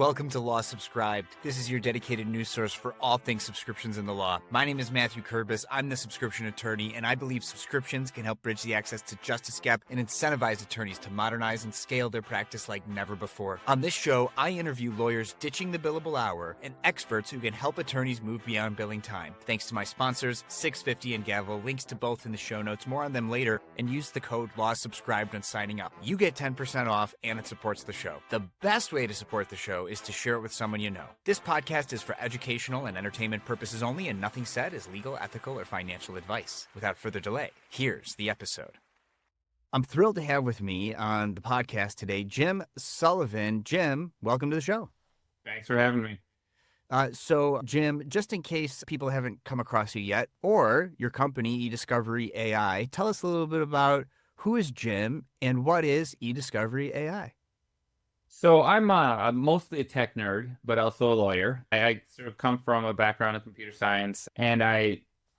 Welcome to Law Subscribed. This is your dedicated news source for all things subscriptions in the law. My name is Matthew Kurbis. I'm the subscription attorney, and I believe subscriptions can help bridge the access to justice gap and incentivize attorneys to modernize and scale their practice like never before. On this show, I interview lawyers ditching the billable hour and experts who can help attorneys move beyond billing time. Thanks to my sponsors, 650 and Gavel. Links to both in the show notes. More on them later, and use the code LAWSUBSCRIBED when signing up. You get 10% off, and it supports the show. The best way to support the show is to share it with someone you know. This podcast is for educational and entertainment purposes only, and nothing said is legal, ethical, or financial advice. Without further delay, here's the episode. I'm thrilled to have with me on the podcast today, Jim Sullivan. Jim, welcome to the show. Thanks for having me. So, Jim, just in case people haven't come across you yet, or your company, eDiscovery AI, tell us a little bit about who is Jim and what is eDiscovery AI? So I'm mostly a tech nerd, but also a lawyer. I sort of come from a background in computer science, and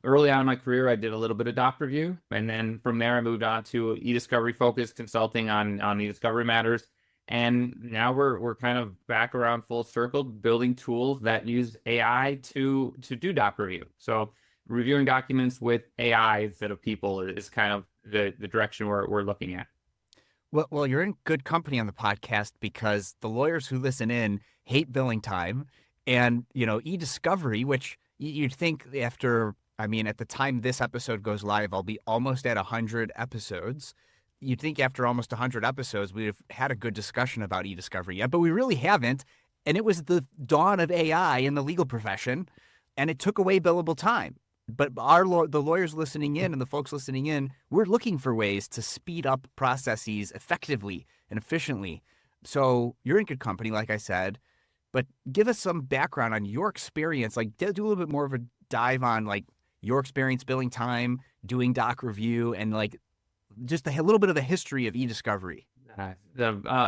early on in my career, I did a little bit of doc review, and then from there I moved on to eDiscovery focused consulting on eDiscovery matters. And now we're kind of back around full circle, building tools that use AI to do doc review. So reviewing documents with AI instead of people is kind of the direction we're looking at. Well, you're in good company on the podcast because the lawyers who listen in hate billing time, and eDiscovery, which you'd think at the time this episode goes live, I'll be almost at 100 episodes. You'd think after almost 100 episodes, we'd have had a good discussion about eDiscovery yet, but we really haven't. And it was the dawn of AI in the legal profession, and it took away billable time. But the lawyers listening in and the folks listening in, we're looking for ways to speed up processes effectively and efficiently. So you're in good company, like I said, but give us some background on your experience. Like, do a little bit more of a dive on like your experience billing time, doing doc review, and like just a little bit of the history of eDiscovery. I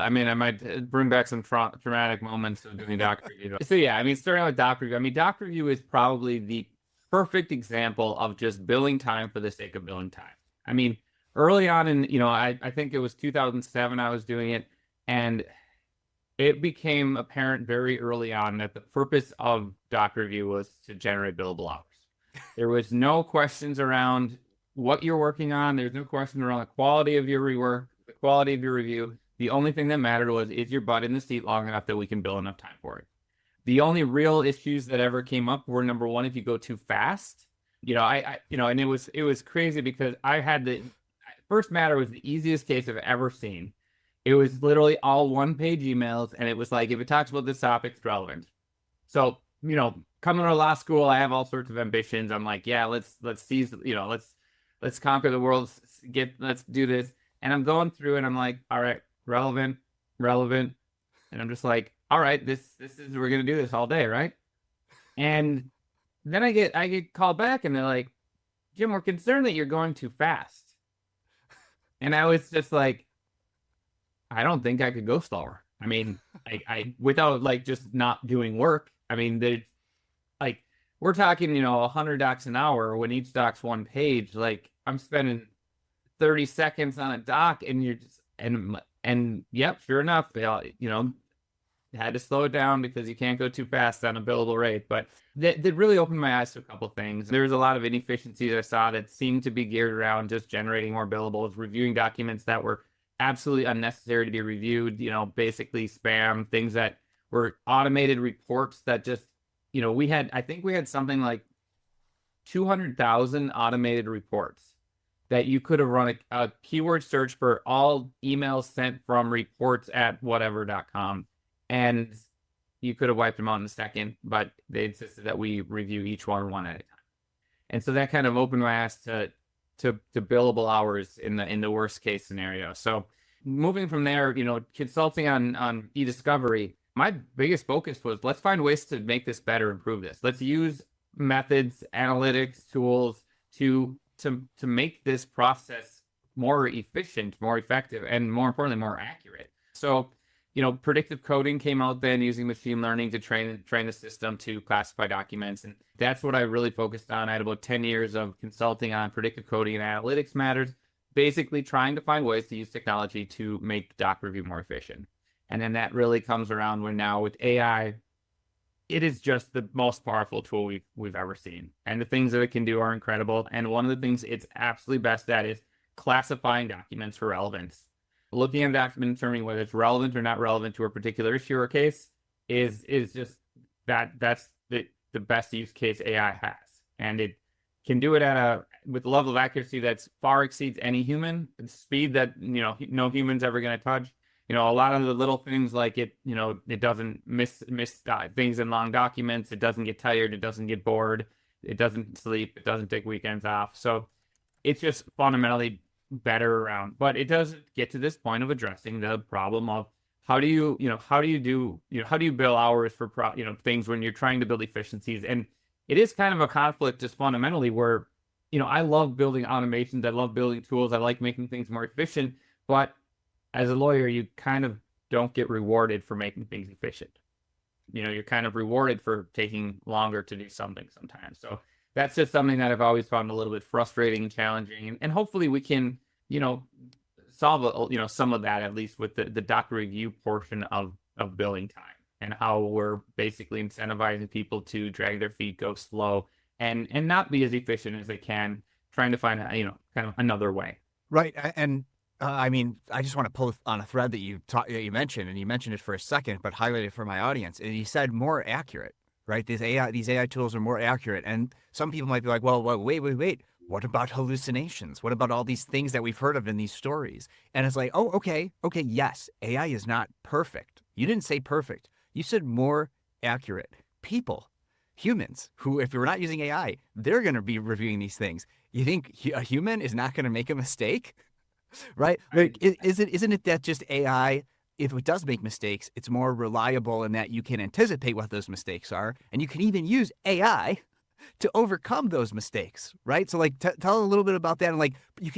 might bring back some traumatic moments of doing doc review. So yeah, starting out with doc review. Doc review is probably the perfect example of just billing time for the sake of billing time. Early on I think it was 2007 I was doing it, and it became apparent very early on that the purpose of doc review was to generate billable hours. There was no questions around what you're working on. There's no question around the quality of your rework, the quality of your review. The only thing that mattered was, is your butt in the seat long enough that we can bill enough time for it? The only real issues that ever came up were, number one, if you go too fast, and it was crazy because I had the first matter was the easiest case I've ever seen. It was literally all one-page emails, and it was like, if it talks about this topic, it's relevant. So, coming to law school, I have all sorts of ambitions. I'm like, yeah, let's seize, let's conquer the world, let's do this. And I'm going through and I'm like, all right, relevant. And I'm just like, all right, this is, we're going to do this all day, right? And then I get called back and they're like, Jim, we're concerned that you're going too fast. And I was just like, I don't think I could go slower. I without like just not doing work. We're talking, 100 docs an hour when each doc's one page. Like, I'm spending 30 seconds on a doc, and you're just, and yep, sure enough, had to slow it down because you can't go too fast on a billable rate. But that really opened my eyes to a couple of things. There was a lot of inefficiencies I saw that seemed to be geared around just generating more billables, reviewing documents that were absolutely unnecessary to be reviewed, basically spam, things that were automated reports that just, I think we had something like 200,000 automated reports that you could have run a keyword search for all emails sent from reports@whatever.com. And you could have wiped them out in a second, but they insisted that we review each one at a time. And so that kind of opened my eyes to billable hours in the worst case scenario. So moving from there, consulting on eDiscovery, my biggest focus was, let's find ways to make this better, improve this. Let's use methods, analytics, tools to make this process more efficient, more effective, and more importantly, more accurate. So, predictive coding came out then, using machine learning to train the system to classify documents. And that's what I really focused on. I had about 10 years of consulting on predictive coding and analytics matters, basically trying to find ways to use technology to make doc review more efficient. And then that really comes around when now with AI, it is just the most powerful tool we've ever seen. And the things that it can do are incredible. And one of the things it's absolutely best at is classifying documents for relevance. Looking at a document, determining whether it's relevant or not relevant to a particular issue or case is just that's the best use case AI has. And it can do it with a level of accuracy that's far exceeds any human, speed that no human's ever going to touch. A lot of the little things like it doesn't miss things in long documents. It doesn't get tired. It doesn't get bored. It doesn't sleep. It doesn't take weekends off. So it's just fundamentally better around. But it does get to this point of addressing the problem of how do you bill hours for things when you're trying to build efficiencies. And it is kind of a conflict just fundamentally where, I love building automations. I love building tools. I like making things more efficient. But as a lawyer, you kind of don't get rewarded for making things efficient. You're kind of rewarded for taking longer to do something sometimes. So that's just something that I've always found a little bit frustrating and challenging. And hopefully we can, solve, some of that, at least with the doc review portion of billing time and how we're basically incentivizing people to drag their feet, go slow, and not be as efficient as they can, trying to find kind of another way. Right. And I mean, I just want to pull on a thread that you mentioned, and you mentioned it for a second, but highlight it for my audience. And you said more accurate, right? These AI tools are more accurate. And some people might be like, well, wait. What about hallucinations? What about all these things that we've heard of in these stories? And it's like, oh, okay, yes, AI is not perfect. You didn't say perfect. You said more accurate. People, humans, who, if we're not using AI, they're going to be reviewing these things. You think a human is not going to make a mistake? Right? Like, isn't it that just AI, if it does make mistakes, it's more reliable in that you can anticipate what those mistakes are, and you can even use AI to overcome those mistakes, right? So, like, tell a little bit about that, and like,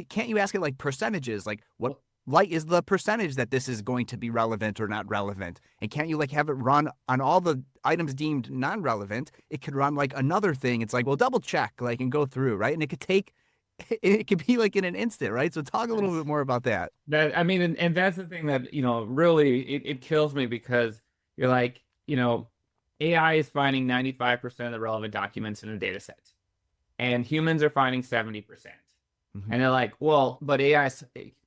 can't you ask it like percentages, like what is the percentage that this is going to be relevant or not relevant, and can't you like have it run on all the items deemed non-relevant? It could run like another thing. It's like, well, double check, like, and go through, right? And it could be like in an instant, right? So talk a little bit more about that. And that's the thing that, really it kills me, because you're like, AI is finding 95% of the relevant documents in a data set, and humans are finding 70%. Mm-hmm. And they're like, well, but AI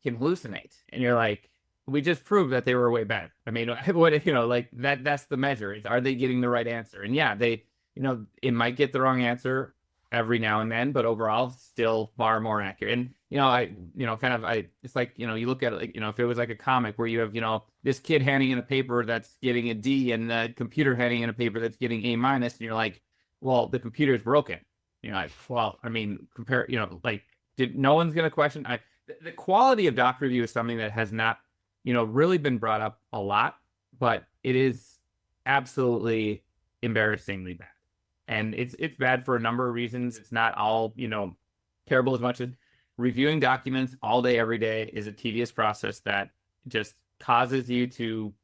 can hallucinate. And you're like, we just proved that they were way better. I mean, like that's the measure. Are they getting the right answer? And yeah, they, it might get the wrong answer every now and then, but overall still far more accurate. And it's like, you look at it like, if it was like a comic where you have, this kid handing in a paper that's getting a D and the computer handing in a paper that's getting A-, and you're like, well, the computer's broken. Like, well, I mean, compare, like, no one's going to question. The quality of doc review is something that has not, really been brought up a lot, but it is absolutely embarrassingly bad. And it's bad for a number of reasons. It's not all, terrible as much as reviewing documents all day, every day is a tedious process that just causes you to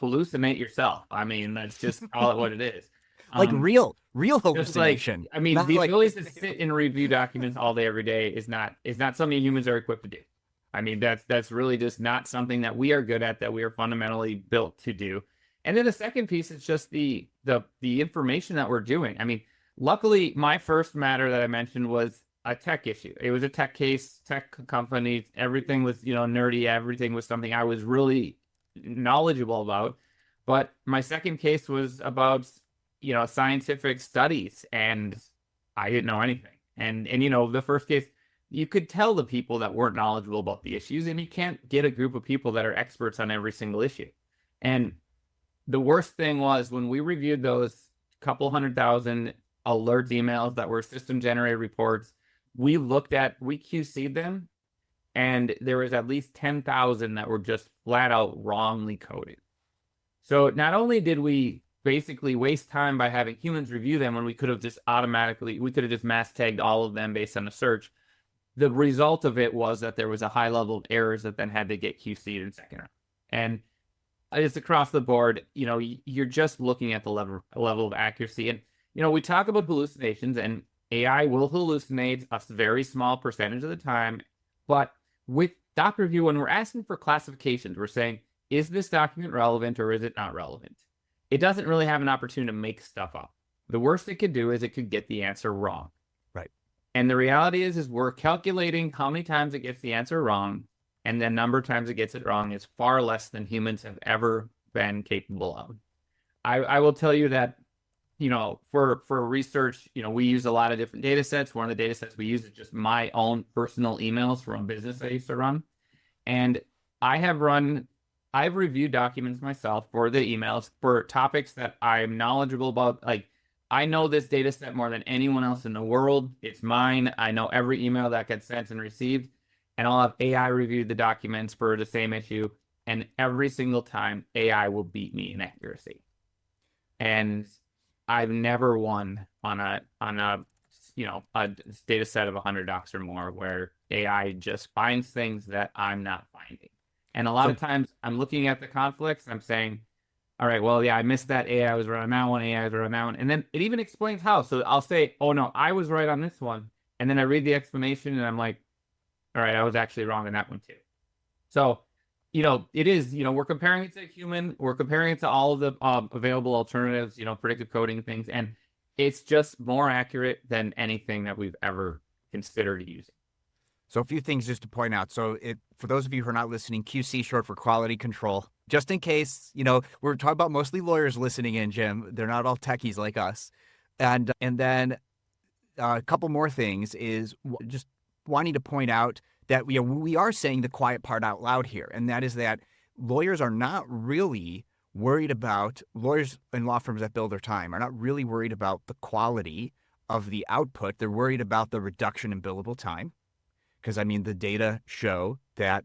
hallucinate yourself. I mean, that's just all what it is. Like real hallucination. Like, I mean, the ability to sit and review documents all day, every day is not something humans are equipped to do. I mean, that's really just not something that we are good at, that we are fundamentally built to do. And then the second piece is just the information that we're doing. I mean, luckily, my first matter that I mentioned was a tech issue. It was a tech case, tech company. Everything was, nerdy. Everything was something I was really knowledgeable about. But my second case was about, scientific studies, and I didn't know anything. And the first case, you could tell the people that weren't knowledgeable about the issues, and you can't get a group of people that are experts on every single issue. And the worst thing was when we reviewed those couple 100,000 alert emails that were system generated reports, we QC'd them, and there was at least 10,000 that were just flat out wrongly coded. So not only did we basically waste time by having humans review them when we could have just mass tagged all of them based on a search, the result of it was that there was a high level of errors that then had to get QC'd in second round. And it's across the board, you're just looking at the level of accuracy. And, we talk about hallucinations, and AI will hallucinate a very small percentage of the time. But with doc review, when we're asking for classifications, we're saying, is this document relevant or is it not relevant? It doesn't really have an opportunity to make stuff up. The worst it could do is it could get the answer wrong. Right. And the reality is we're calculating how many times it gets the answer wrong, and the number of times it gets it wrong is far less than humans have ever been capable of. I will tell you that, for research, we use a lot of different data sets. One of the data sets we use is just my own personal emails from a business I used to run. And I've reviewed documents myself for the emails for topics that I'm knowledgeable about. Like, I know this data set more than anyone else in the world. It's mine. I know every email that gets sent and received. And I'll have AI review the documents for the same issue. And every single time, AI will beat me in accuracy. And I've never won on a data set of 100 docs or more where AI just finds things that I'm not finding. And a lot of times I'm looking at the conflicts and I'm saying, all right, well, yeah, I missed that. AI was right on that one. AI was right on that one. And then it even explains how. So I'll say, oh, no, I was right on this one. And then I read the explanation and I'm like, all right, I was actually wrong on that one too. So, it is, we're comparing it to a human. We're comparing it to all of the available alternatives, predictive coding things. And it's just more accurate than anything that we've ever considered using. So a few things just to point out. So for those of you who are not listening, QC short for quality control. Just in case, we're talking about mostly lawyers listening in, Jim. They're not all techies like us. And then a couple more things is just wanting to point out that we are saying the quiet part out loud here, and that is that lawyers are not really worried about, lawyers and law firms that bill their time are not really worried about the quality of the output. They're worried about the reduction in billable time because, the data show that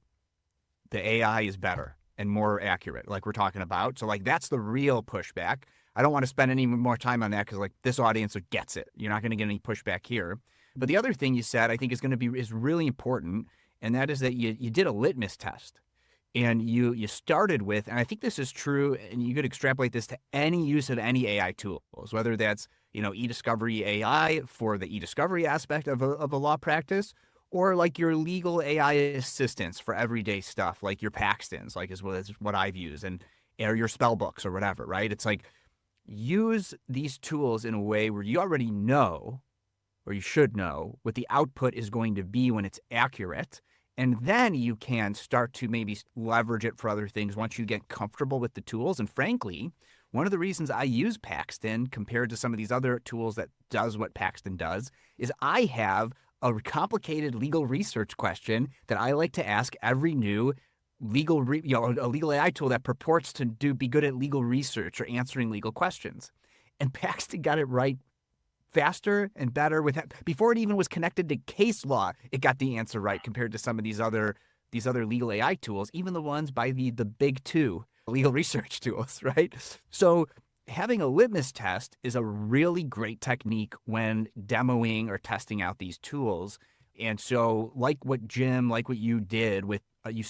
the AI is better and more accurate, like we're talking about. So, that's the real pushback. I don't want to spend any more time on that because, this audience gets it. You're not going to get any pushback here. But the other thing you said, I think is really important, and that is that you did a litmus test, and you started with, and I think this is true, and you could extrapolate this to any use of any AI tools, whether that's eDiscovery AI for the eDiscovery aspect of a law practice, or like your legal AI assistants for everyday stuff, like your Paxtons, is what I've used, or your spell books or whatever, right? It's like use these tools in a way where you already know, or you should know, what the output is going to be when it's accurate. And then you can start to maybe leverage it for other things once you get comfortable with the tools. And frankly, one of the reasons I use Paxton compared to some of these other tools that does what Paxton does is I have a complicated legal research question that I like to ask every new a legal AI tool that purports to be good at legal research or answering legal questions. And Paxton got it right faster and better before it even was connected to case law. It got the answer right compared to some of these other legal AI tools, even the ones by the big two legal research tools, right? So having a litmus test is a really great technique when demoing or testing out these tools. And so like what you did with,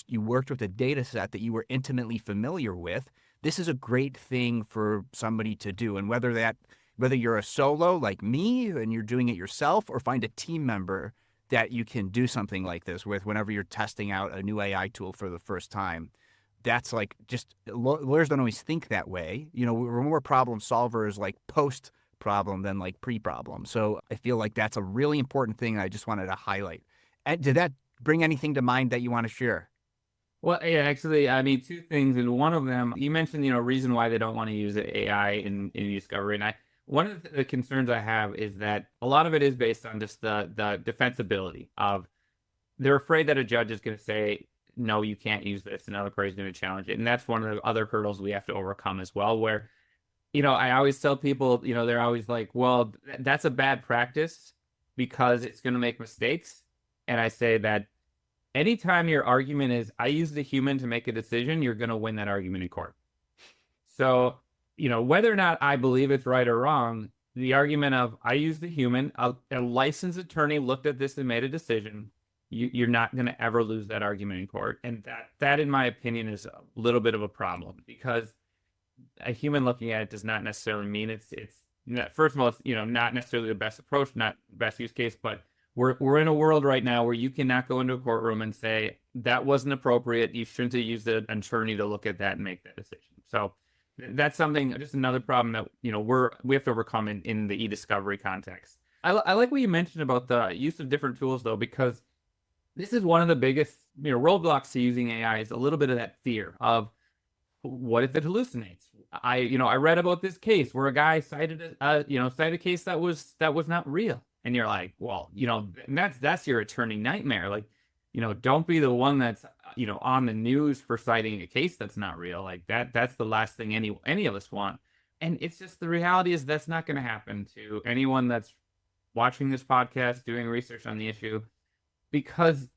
you worked with a data set that you were intimately familiar with. This is a great thing for somebody to do. And whether you're a solo like me and you're doing it yourself, or find a team member that you can do something like this with whenever you're testing out a new AI tool for the first time. That's lawyers don't always think that way. We're more problem solvers post problem than pre-problem. So I feel like that's a really important thing I just wanted to highlight. And did that bring anything to mind that you want to share? Well, yeah, actually, two things. And one of them, you mentioned, reason why they don't want to use AI in eDiscovery. And one of the concerns I have is that a lot of it is based on just the defensibility of, they're afraid that a judge is going to say, no, you can't use this. Another party is going to challenge it. And that's one of the other hurdles we have to overcome as well, where, I always tell people, they're always like, well, that's a bad practice because it's going to make mistakes. And I say that anytime your argument is, I use the human to make a decision, you're going to win that argument in court. So, whether or not I believe it's right or wrong, the argument of, I use the human, a licensed attorney looked at this and made a decision, you're not going to ever lose that argument in court. And that, in my opinion, is a little bit of a problem, because a human looking at it does not necessarily mean it's first of all, it's, not necessarily the best approach, not the best use case, but we're in a world right now where you cannot go into a courtroom and say, that wasn't appropriate. You shouldn't have used an attorney to look at that and make that decision. So that's something, just another problem that, we have to overcome in the eDiscovery context. I like what you mentioned about the use of different tools, though, because this is one of the biggest, roadblocks to using AI is a little bit of that fear of, what if it hallucinates? I read about this case where a guy cited a case that was not real, and you're like, well, that's your attorney nightmare. Like, don't be the one that's on the news for citing a case that's not real. Like that's the last thing any of us want. And it's just, the reality is that's not going to happen to anyone that's watching this podcast, doing research on the issue, because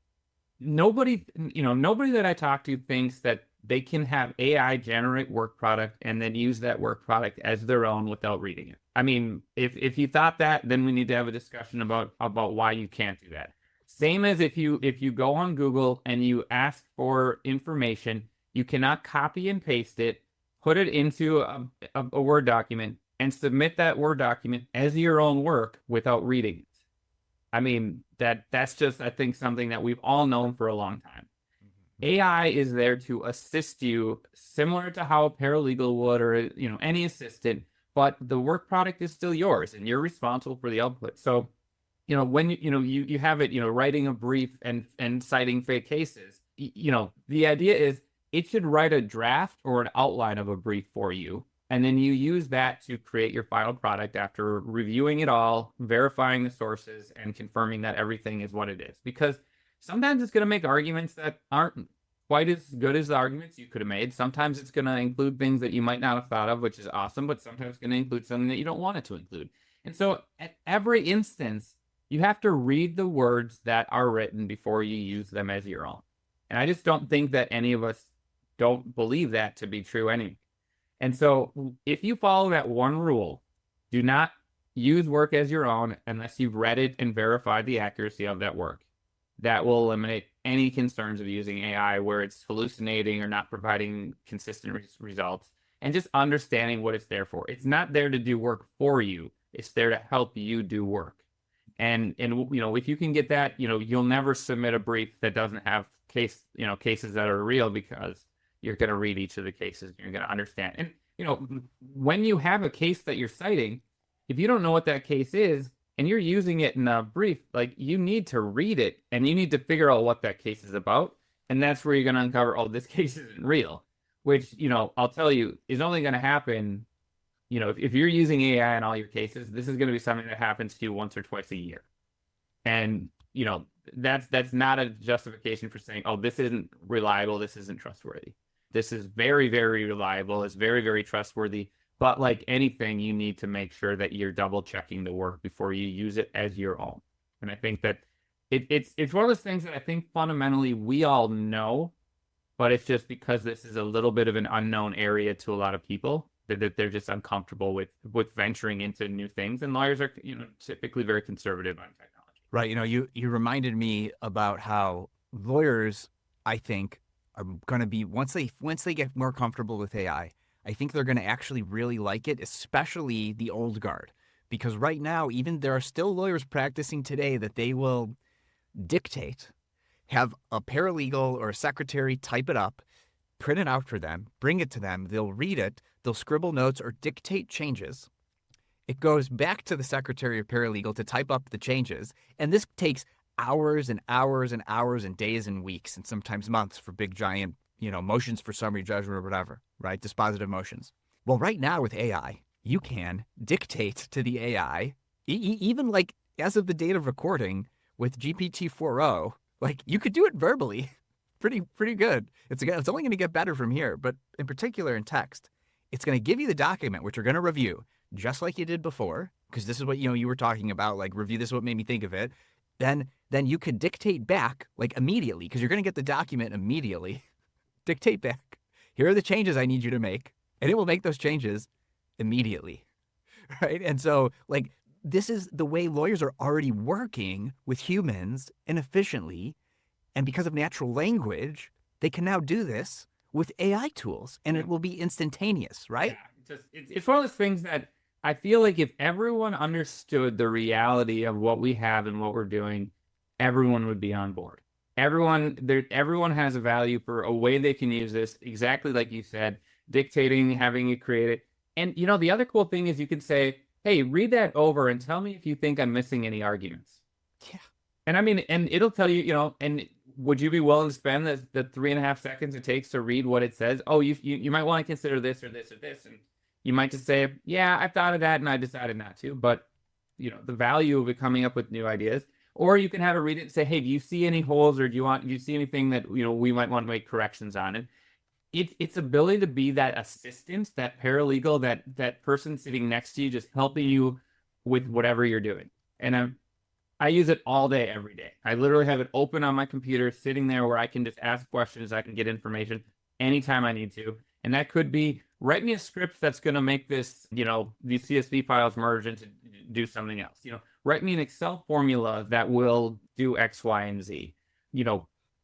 nobody that I talk to thinks that they can have AI generate work product and then use that work product as their own without reading it. I mean, if you thought that, then we need to have a discussion about why you can't do that. Same as if you go on Google and you ask for information, you cannot copy and paste it, put it into a Word document, and submit that Word document as your own work without reading it. I mean, that's just, I think, something that we've all known for a long time. AI is there to assist you, similar to how a paralegal would, or any assistant, but the work product is still yours and you're responsible for the output. So, when you have it, writing a brief and citing fake cases, the idea is it should write a draft or an outline of a brief for you, and then you use that to create your final product after reviewing it all, verifying the sources, and confirming that everything is what it is. Because sometimes it's going to make arguments that aren't quite as good as the arguments you could have made. Sometimes it's going to include things that you might not have thought of, which is awesome, but sometimes it's going to include something that you don't want it to include. And so at every instance, you have to read the words that are written before you use them as your own. And I just don't think that any of us don't believe that to be true anyway. And so if you follow that one rule, do not use work as your own unless you've read it and verified the accuracy of that work. That will eliminate any concerns of using AI where it's hallucinating or not providing consistent results, and just understanding what it's there for. It's not there to do work for you. It's there to help you do work. And if you can get that, you'll never submit a brief that doesn't have cases that are real, because you're going to read each of the cases and you're going to understand. And, when you have a case that you're citing, if you don't know what that case is, and you're using it in a brief, like, you need to read it and you need to figure out what that case is about. And that's where you're going to uncover, oh, this case isn't real, which, I'll tell you is only going to happen, if you're using AI in all your cases, this is going to be something that happens to you once or twice a year. And, that's not a justification for saying, oh, this isn't reliable, this isn't trustworthy. This is very, very reliable. It's very, very trustworthy. But like anything, you need to make sure that you're double checking the work before you use it as your own. And I think that it's one of those things that I think fundamentally we all know, but it's just because this is a little bit of an unknown area to a lot of people that they're just uncomfortable with venturing into new things. And lawyers are, typically very conservative on technology. Right. You reminded me about how lawyers, I think, are going to be, once they get more comfortable with AI, I think they're going to actually really like it, especially the old guard. Because right now, even there are still lawyers practicing today that they will dictate, have a paralegal or a secretary type it up, print it out for them, bring it to them, they'll read it, they'll scribble notes or dictate changes. It goes back to the secretary or paralegal to type up the changes. And this takes hours and hours and hours and days and weeks and sometimes months for big, giant, motions for summary judgment or whatever, right? Dispositive motions. Well, right now with AI, you can dictate to the AI, even like as of the date of recording with GPT-4o, like you could do it verbally pretty good. It's only going to get better from here, but in particular in text, it's going to give you the document, which you're going to review just like you did before, because this is what, you were talking about, like review, this is what made me think of it. Then you could dictate back like immediately, because you're going to get the document immediately. Dictate back, here are the changes I need you to make, and it will make those changes immediately, right? And so, like, this is the way lawyers are already working with humans inefficiently, and because of natural language, they can now do this with AI tools, and it will be instantaneous, right? Yeah, it's one of those things that I feel like if everyone understood the reality of what we have and what we're doing, everyone would be on board. everyone has a value for a way they can use this, exactly like you said, dictating, having you create it. And the other cool thing is you can say, hey, read that over and tell me if you think I'm missing any arguments. Yeah. And I mean, and it'll tell you, and would you be willing to spend the 3.5 seconds it takes to read what it says? Oh, you might want to consider this or this or this. And you might just say, yeah, I've thought of that and I decided not to. But, the value of it coming up with new ideas. Or you can have it read it and say, hey, do you see any holes, or do you see anything that, we might want to make corrections on it? Its ability to be that assistant, that paralegal, that person sitting next to you, just helping you with whatever you're doing. And I use it all day, every day. I literally have it open on my computer, sitting there where I can just ask questions. I can get information anytime I need to. And that could be, write me a script that's going to make this, these CSV files merge into do something else. Write me an Excel formula that will do X, Y, and Z.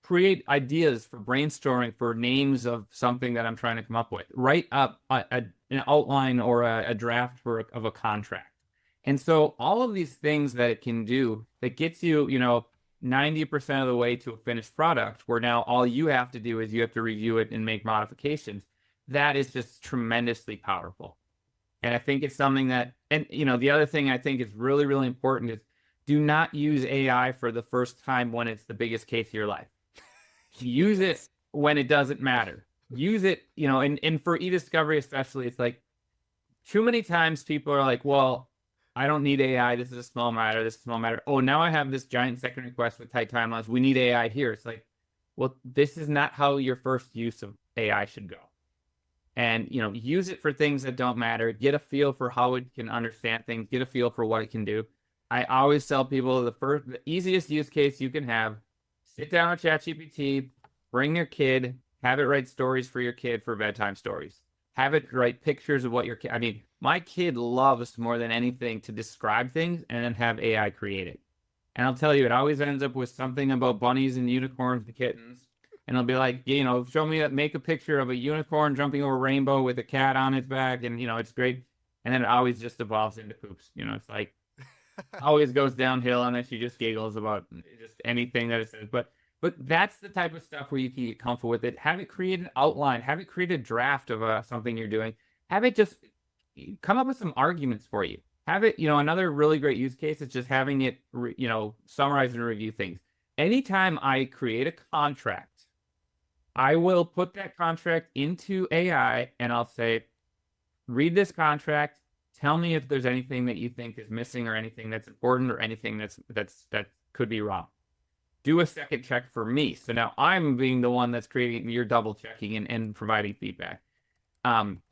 Create ideas for brainstorming for names of something that I'm trying to come up with. Write up an outline or a draft of a contract. And so all of these things that it can do that gets you, 90% of the way to a finished product, where now all you have to do is you have to review it and make modifications. That is just tremendously powerful. And I think it's something that, and the other thing I think is really, really important is, do not use AI for the first time when it's the biggest case of your life. Use it when it doesn't matter. Use it, and for eDiscovery especially, it's like, too many times people are like, well, I don't need AI. This is a small matter. This is a small matter. Oh, now I have this giant second request with tight timelines. We need AI here. It's like, well, this is not how your first use of AI should go. And, use it for things that don't matter. Get a feel for how it can understand things. Get a feel for what it can do. I always tell people the easiest use case you can have, sit down with ChatGPT, bring your kid, have it write stories for your kid for bedtime stories. Have it write pictures of what your kid, my kid loves more than anything to describe things and then have AI create it. And I'll tell you, it always ends up with something about bunnies and unicorns and kittens. And it'll be like, make a picture of a unicorn jumping over a rainbow with a cat on its back. And, it's great. And then it always just evolves into poops. It's like, always goes downhill. And then she just giggles about just anything that it says. But that's the type of stuff where you can get comfortable with it. Have it create an outline. Have it create a draft of something you're doing. Have it just come up with some arguments for you. Have it, another really great use case is just having it, summarize and review things. Anytime I create a contract, I will put that contract into AI and I'll say, read this contract. Tell me if there's anything that you think is missing or anything that's important or anything that could be wrong. Do a second check for me. So now I'm being the one that's creating, you're double checking and providing feedback.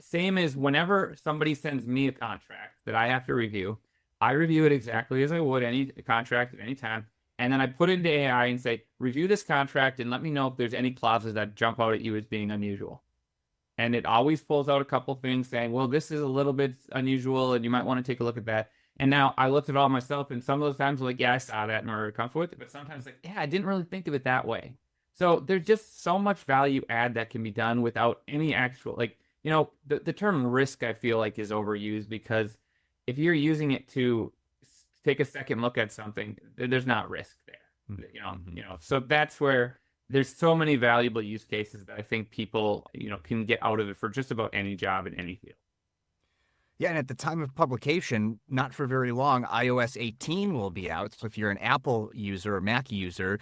Same as whenever somebody sends me a contract that I have to review, I review it exactly as I would any contract at any time. And then I put it into AI and say, review this contract and let me know if there's any clauses that jump out at you as being unusual. And it always pulls out a couple things saying, well, this is a little bit unusual and you might want to take a look at that. And now I looked at all myself, and some of those times I'm like, yeah, I saw that and we're comfortable with it. But sometimes like, yeah, I didn't really think of it that way. So there's just so much value add that can be done without any actual, the term risk, I feel like, is overused, because if you're using it to take a second look at something, there's not risk there. So that's where there's so many valuable use cases that I think people, can get out of it for just about any job in any field. Yeah, and at the time of publication, not for very long, iOS 18 will be out. So if you're an Apple user or Mac user,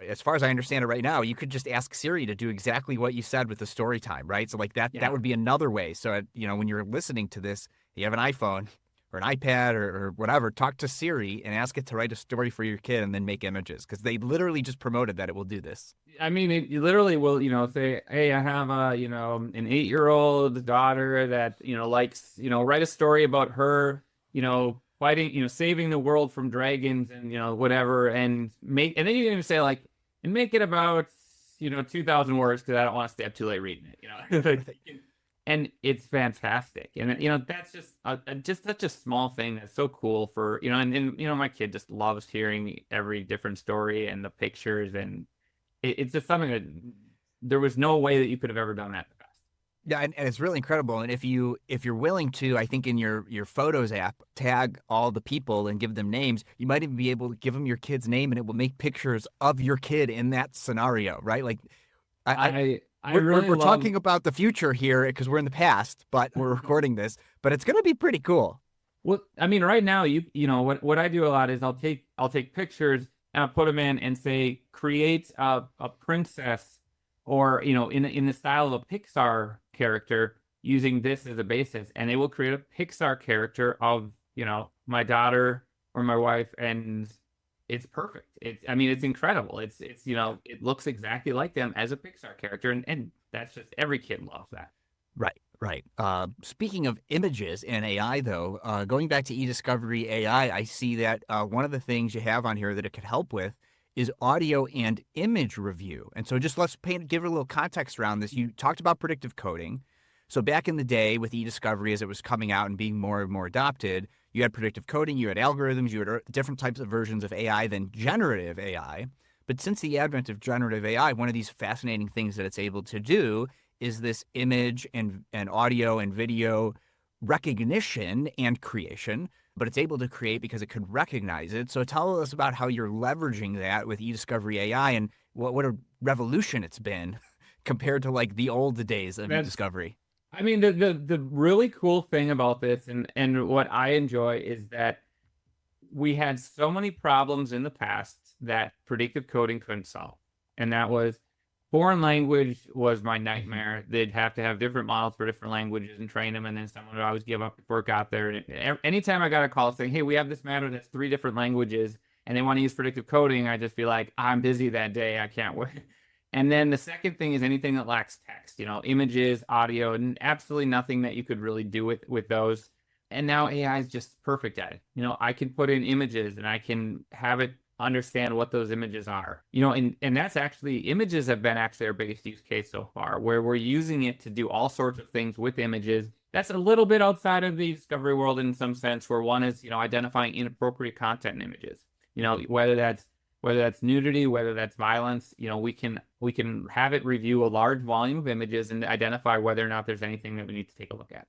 as far as I understand it right now, you could just ask Siri to do exactly what you said with the story time, right? So like that would be another way. So, when you're listening to this, you have an iPhone or an iPad or whatever, talk to Siri and ask it to write a story for your kid and then make images, because they literally just promoted that it will do this. You literally will, say, hey, I have an 8-year-old daughter that, likes, write a story about her, fighting, saving the world from dragons and, whatever. And then you can even say and make it about, 2,000 words, because I don't want to stay up too late reading it, And it's fantastic. And, that's just such a small thing that's so cool for, and my kid just loves hearing every different story and the pictures. And it's just something that there was no way that you could have ever done that in the past. Yeah, and it's really incredible. And if you're willing to, I think in your Photos app, tag all the people and give them names, you might even be able to give them your kid's name, and it will make pictures of your kid in that scenario, right? Like, I I we're really we're love. talking about the future here because we're in the past, but we're recording this. But it's gonna be pretty cool. Well, I mean, right now, you know what I do a lot is I'll take pictures and I'll put them in and say create a princess, or in the style of a Pixar character, using this as a basis, and it will create a Pixar character of my daughter or my wife, and it's perfect. It's incredible. It looks exactly like them as a Pixar character, and that's just every kid loves that. Right, right. Speaking of images and AI, though, going back to eDiscovery AI, I see that one of the things you have on here that it could help with is audio and image review. And so just let's give it a little context around this. You talked about predictive coding. So back in the day with eDiscovery, as it was coming out and being more and more adopted, you had predictive coding, you had algorithms, you had different types of versions of AI than generative AI. But since the advent of generative AI, one of these fascinating things that it's able to do is this image and audio and video recognition and creation, but it's able to create because it could recognize it. So tell us about how you're leveraging that with eDiscovery AI and what a revolution it's been compared to like the old days of That's eDiscovery. I mean, the really cool thing about this, and what I enjoy, is that we had so many problems in the past that predictive coding couldn't solve. And that was, foreign language was my nightmare. They'd have to have different models for different languages and train them, and then someone would always give up before it got there. And anytime I got a call saying, hey, we have this matter that's 3 different languages and they want to use predictive coding, I just be like, I'm busy that day, I can't wait. And then the second thing is anything that lacks text, images, audio, and absolutely nothing that you could really do with those. And now AI is just perfect at it. I can put in images and I can have it understand what those images are. And that's actually, images have been actually our biggest use case so far, where we're using it to do all sorts of things with images. That's a little bit outside of the discovery world in some sense, where one is, identifying inappropriate content in images. Whether that's nudity, whether that's violence, we can have it review a large volume of images and identify whether or not there's anything that we need to take a look at.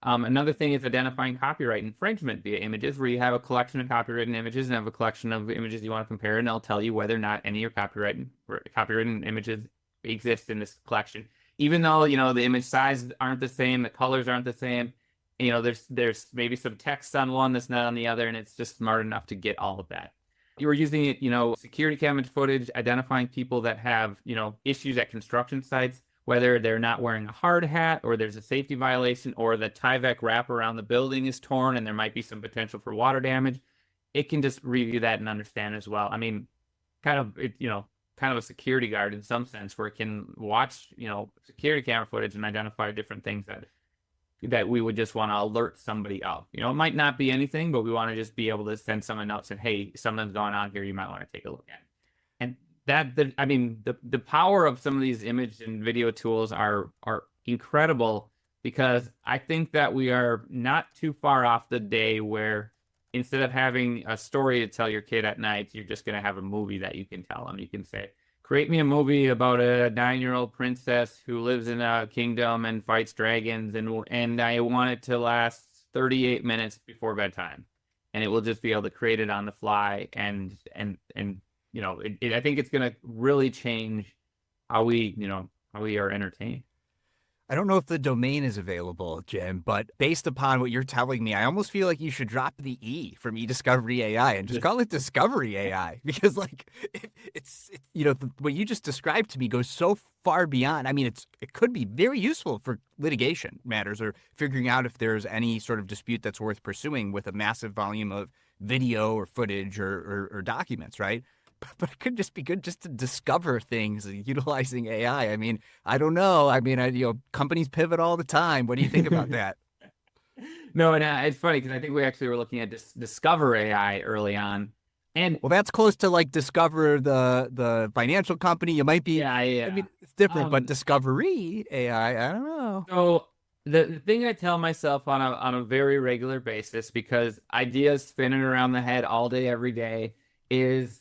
Another thing is identifying copyright infringement via images, where you have a collection of copywritten images and have a collection of images you want to compare, and they'll tell you whether or not any of your copywritten images exist in this collection. Even though, the image sizes aren't the same, the colors aren't the same, there's maybe some text on one that's not on the other, and it's just smart enough to get all of that. You were using it, security camera footage, identifying people that have, issues at construction sites, whether they're not wearing a hard hat, or there's a safety violation, or the Tyvek wrap around the building is torn and there might be some potential for water damage. It can just review that and understand as well. I mean, kind of a security guard in some sense, where it can watch, security camera footage and identify different things that we would just want to alert somebody of. It might not be anything, but we want to just be able to send someone else and, hey, something's going on here, you might want to take a look at it. And the power of some of these image and video tools are incredible, because I think that we are not too far off the day where, instead of having a story to tell your kid at night, you're just going to have a movie that you can tell them. You can say, create me a movie about a 9-year-old princess who lives in a kingdom and fights dragons, and I want it to last 38 minutes before bedtime. And it will just be able to create it on the fly, and I think it's going to really change how we are entertained. I don't know if the domain is available, Jim, but based upon what you're telling me, I almost feel like you should drop the E from eDiscovery AI and just call it Discovery AI, because like it's what you just described to me goes so far beyond. I mean, it could be very useful for litigation matters, or figuring out if there's any sort of dispute that's worth pursuing with a massive volume of video or footage or documents, right? But it could just be good just to discover things utilizing AI. I mean, I don't know. I mean, companies pivot all the time. What do you think about that? No, and it's funny because I think we actually were looking at Discover AI early on, and Well, that's close to like Discover, the financial company. You might be. yeah, I yeah. mean, it's different, but Discovery AI. I don't know. So the thing I tell myself on a very regular basis, because ideas spinning around the head all day, every day, is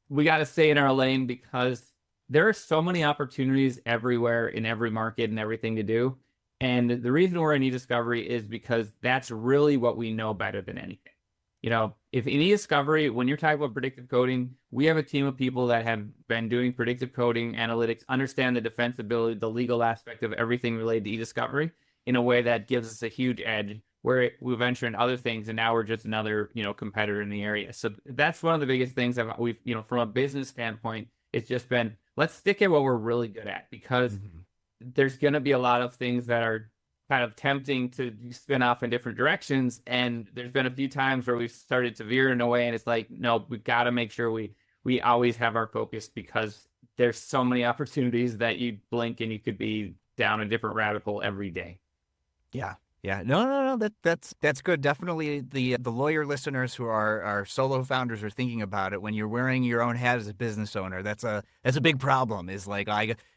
we got to stay in our lane, because there are so many opportunities everywhere in every market and everything to do. And the reason we're in eDiscovery is because that's really what we know better than anything. If in eDiscovery, when you're talking about predictive coding, we have a team of people that have been doing predictive coding, analytics, understand the defensibility, the legal aspect of everything related to eDiscovery in a way that gives us a huge edge where we venture into other things, and now we're just another, competitor in the area. So that's one of the biggest things that we've, from a business standpoint, it's just been, let's stick at what we're really good at, because there's going to be a lot of things that are kind of tempting to spin off in different directions. And there's been a few times where we've started to veer in a way, and it's like, no, we've got to make sure we always have our focus, because there's so many opportunities that you blink and you could be down a different rabbit hole every day. Yeah. Yeah. No. That's good. Definitely the lawyer listeners who are solo founders are thinking about it. When you're wearing your own hat as a business owner, that's a big problem. Is like,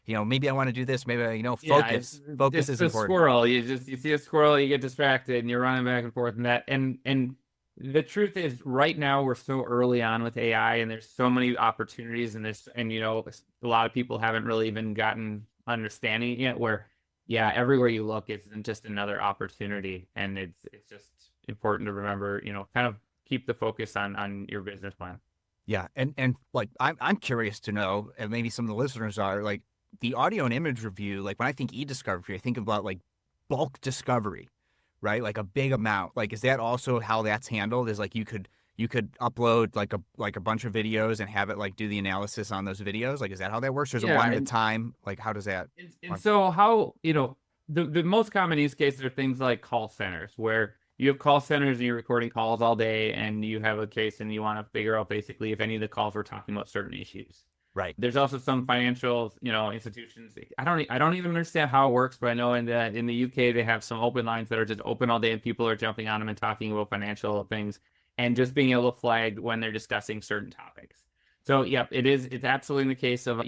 maybe I want to do this. Maybe, focus. Focus is a important. Squirrel. You see a squirrel, you get distracted and you're running back and forth, and that and the truth is, right now we're so early on with AI, and there's so many opportunities in this, and a lot of people haven't really even gotten understanding yet, where everywhere you look, it's just another opportunity. And it's just important to remember, kind of keep the focus on your business plan. Yeah. And like, I'm curious to know, and maybe some of the listeners are, like, the audio and image review. Like, when I think eDiscovery, I think about like bulk discovery, right? Like a big amount. Like, is that also how that's handled? Is like, you could upload like a bunch of videos and have it like do the analysis on those videos? Like, is that how that works? Or is it one at a time? Like, how does that? And so how, the most common use cases are things like call centers, where you have call centers and you're recording calls all day, and you have a case and you want to figure out basically if any of the calls are talking about certain issues. Right. There's also some financial, institutions. I don't even understand how it works, but I know in the UK they have some open lines that are just open all day, and people are jumping on them and talking about financial things, and just being able to flag when they're discussing certain topics. So, it's absolutely the case of,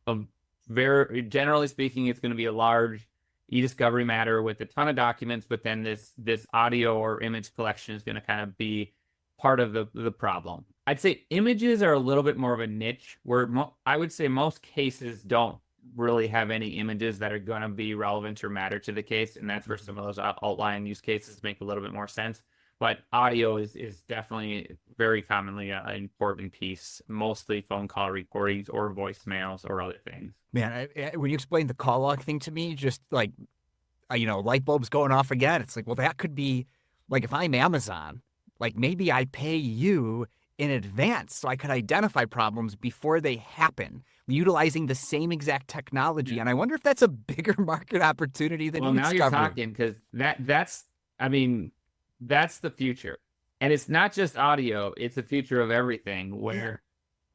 of very generally speaking, it's going to be a large eDiscovery matter with a ton of documents, but then this audio or image collection is going to kind of be part of the problem. I'd say images are a little bit more of a niche, where I would say most cases don't really have any images that are going to be relevant or matter to the case, and that's where some of those outlying use cases make a little bit more sense. But audio is definitely very commonly an important piece, mostly phone call recordings or voicemails or other things. Man, when you explained the call log thing to me, just like, light bulbs going off again. It's like, well, that could be like, if I'm Amazon, like, maybe I pay you in advance so I could identify problems before they happen, utilizing the same exact technology. Yeah. And I wonder if that's a bigger market opportunity than now you're talking, because that's the future. And it's not just audio, it's the future of everything, where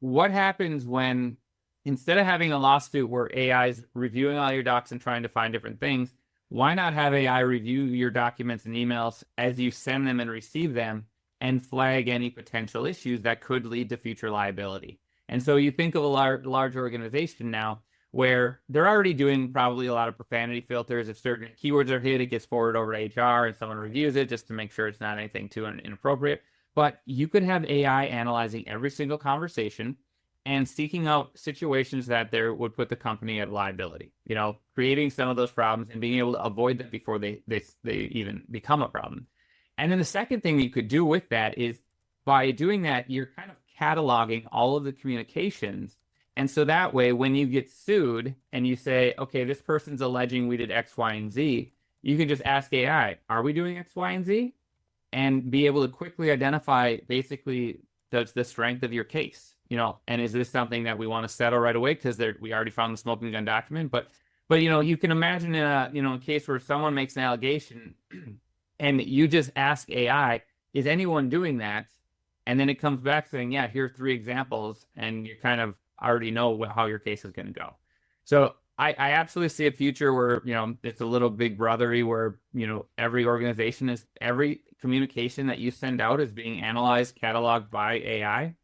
what happens when, instead of having a lawsuit where AI is reviewing all your docs and trying to find different things, why not have AI review your documents and emails as you send them and receive them, and flag any potential issues that could lead to future liability? And so you think of a large organization now, where they're already doing probably a lot of profanity filters. If certain keywords are hit, it gets forwarded over to HR and someone reviews it just to make sure it's not anything too inappropriate. But you could have AI analyzing every single conversation and seeking out situations that there would put the company at liability, creating some of those problems and being able to avoid them before they even become a problem. And then the second thing that you could do with that is, by doing that, you're kind of cataloging all of the communications. And so that way, when you get sued and you say, okay, this person's alleging we did X, Y, and Z, you can just ask AI, are we doing X, Y, and Z? And be able to quickly identify basically the strength of your case, and is this something that we want to settle right away because we already found the smoking gun document? But you can imagine in a case where someone makes an allegation and you just ask AI, is anyone doing that? And then it comes back saying, yeah, here are 3 examples, and you kind of already know how your case is going to go. So I absolutely see a future where, it's a little big brothery, where, every organization every communication that you send out is being analyzed, cataloged by AI.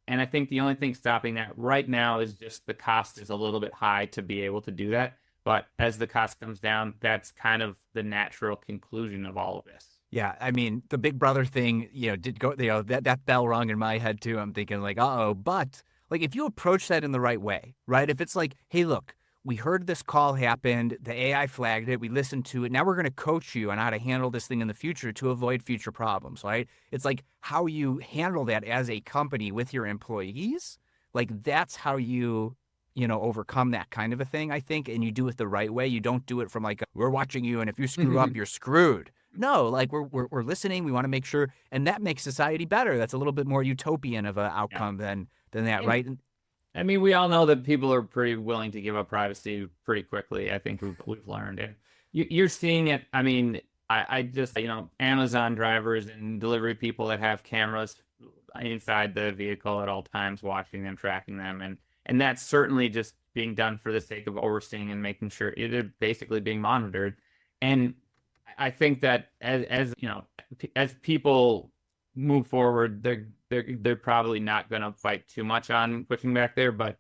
And I think the only thing stopping that right now is just the cost is a little bit high to be able to do that. But as the cost comes down, that's kind of the natural conclusion of all of this. Yeah, I mean, the Big Brother thing, did go, that bell rung in my head too. I'm thinking like, but like if you approach that in the right way, right? If it's like, hey, look, we heard this call happened, the AI flagged it, we listened to it. Now we're going to coach you on how to handle this thing in the future to avoid future problems, right? It's like how you handle that as a company with your employees. Like that's how you overcome that kind of a thing, I think. And you do it the right way. You don't do it from like, we're watching you, and if you screw up, you're screwed. No, like we're listening. We want to make sure, and that makes society better. That's a little bit more utopian of an Yeah. outcome than that, And right? I mean, we all know that people are pretty willing to give up privacy pretty quickly. I think we've learned it. You're seeing it. I mean, I just, Amazon drivers and delivery people that have cameras inside the vehicle at all times, watching them, tracking them. And that's certainly just being done for the sake of overseeing and making sure it is basically being monitored. And I think that as people move forward, they're probably not going to fight too much on pushing back there. But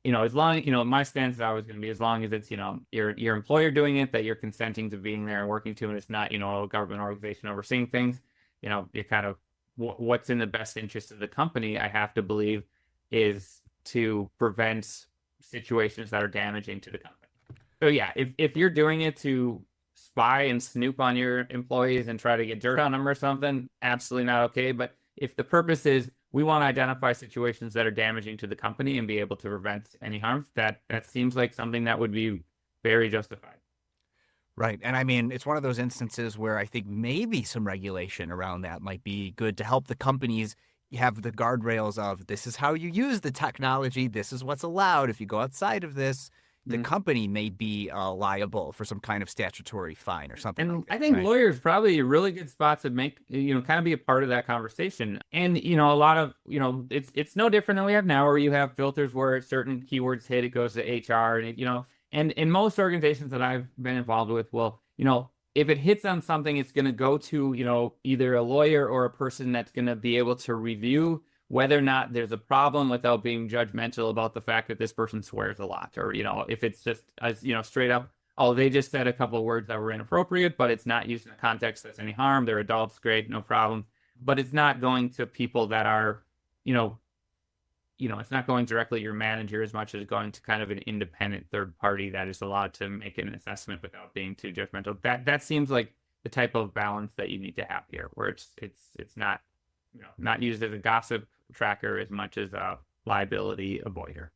as long my stance is always going to be, as long as it's your employer doing it, that you're consenting to being there and working to, and it's not a government organization overseeing things. You kind of what's in the best interest of the company, I have to believe, is to prevent situations that are damaging to the company. So yeah, if you're doing it to spy and snoop on your employees and try to get dirt on them or something, absolutely not okay. But if the purpose is we want to identify situations that are damaging to the company and be able to prevent any harm, that seems like something that would be very justified. Right. And I mean, it's one of those instances where I think maybe some regulation around that might be good to help the companies have the guardrails of this is how you use the technology. This is what's allowed. If you go outside of this, the company may be liable for some kind of statutory fine or something And like that, I think right? lawyers probably a really good spot to make, kind of be a part of that conversation. And, a lot of, it's no different than we have now, where you have filters where certain keywords hit, it goes to HR, and in most organizations that I've been involved with, well, if it hits on something, it's going to go to, either a lawyer or a person that's going to be able to review whether or not there's a problem without being judgmental about the fact that this person swears a lot, or, if it's just, straight up, oh, they just said a couple of words that were inappropriate, but it's not used in a context that's any harm. They're adults, great, no problem. But it's not going to people that are, it's not going directly to your manager as much as going to kind of an independent third party that is allowed to make an assessment without being too judgmental. That seems like the type of balance that you need to have here, where it's not, not used as a gossip tracker as much as a liability avoider.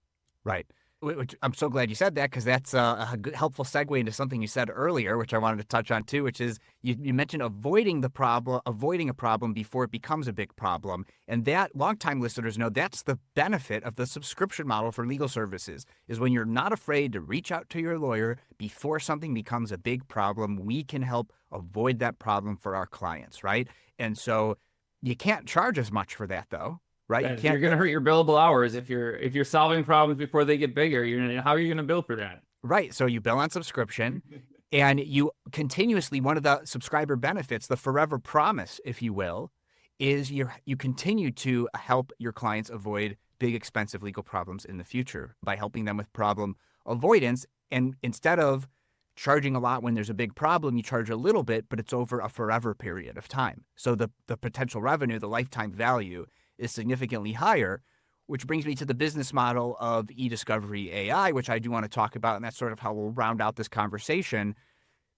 Right. Which I'm so glad you said that, because that's a good, helpful segue into something you said earlier, which I wanted to touch on too, which is you mentioned avoiding a problem before it becomes a big problem. And that longtime listeners know that's the benefit of the subscription model for legal services, is when you're not afraid to reach out to your lawyer before something becomes a big problem, we can help avoid that problem for our clients, right? And so you can't charge as much for that though. Right? You You're can't. going to hurt your billable hours if you're solving problems before they get bigger. How are you going to bill for that? Right. So you bill on subscription, and you continuously, one of the subscriber benefits, the forever promise, if you will, is you continue to help your clients avoid big, expensive legal problems in the future by helping them with problem avoidance. And instead of charging a lot when there's a big problem, you charge a little bit, but it's over a forever period of time. So the potential revenue, the lifetime value, is significantly higher, which brings me to the business model of eDiscovery AI, which I do want to talk about. And that's sort of how we'll round out this conversation,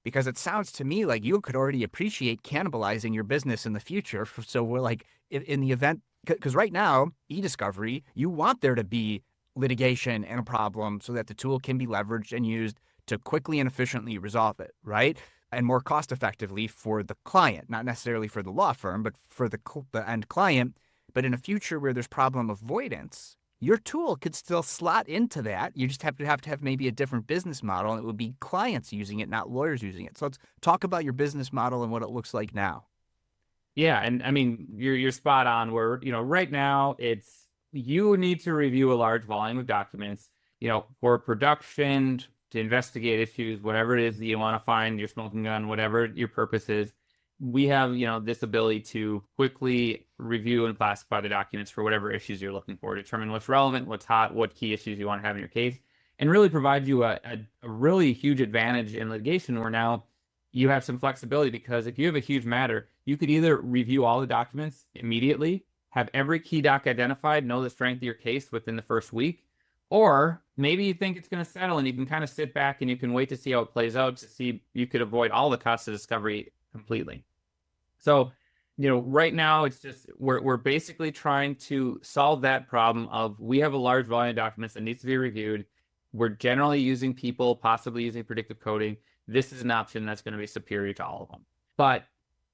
because it sounds to me like you could already appreciate cannibalizing your business in the future. So we're like, in the event, because right now, eDiscovery, you want there to be litigation and a problem so that the tool can be leveraged and used to quickly and efficiently resolve it, right? And more cost effectively for the client, not necessarily for the law firm, but for the end client. But in a future where there's problem avoidance, your tool could still slot into that. You just have to have maybe a different business model, and it would be clients using it, not lawyers using it. So let's talk about your business model and what it looks like now. Yeah, and I mean you're spot on. Where right now it's you need to review a large volume of documents, for production, to investigate issues, whatever it is that you want to find, your smoking gun, whatever your purpose is. We have, this ability to quickly review and classify the documents for whatever issues you're looking for, determine what's relevant, what's hot, what key issues you want to have in your case, and really provide you a really huge advantage in litigation, where now you have some flexibility, because if you have a huge matter, you could either review all the documents immediately, have every key doc identified, know the strength of your case within the first week. Or maybe you think it's going to settle and you can kind of sit back and you can wait to see how it plays out to see you could avoid all the costs of discovery completely. So, right now it's just we're basically trying to solve that problem of we have a large volume of documents that needs to be reviewed. We're generally using people, possibly using predictive coding. This is an option that's going to be superior to all of them. But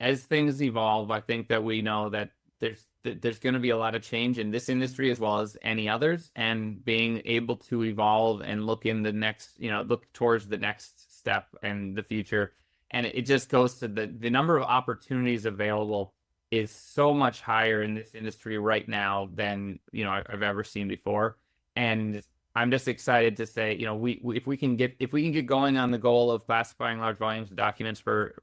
as things evolve, I think that we know that there's going to be a lot of change in this industry as well as any others, and being able to evolve and look towards the next step and the future. And it just goes to the number of opportunities available is so much higher in this industry right now than I've ever seen before. And I'm just excited to say, if we can get going on the goal of classifying large volumes of documents for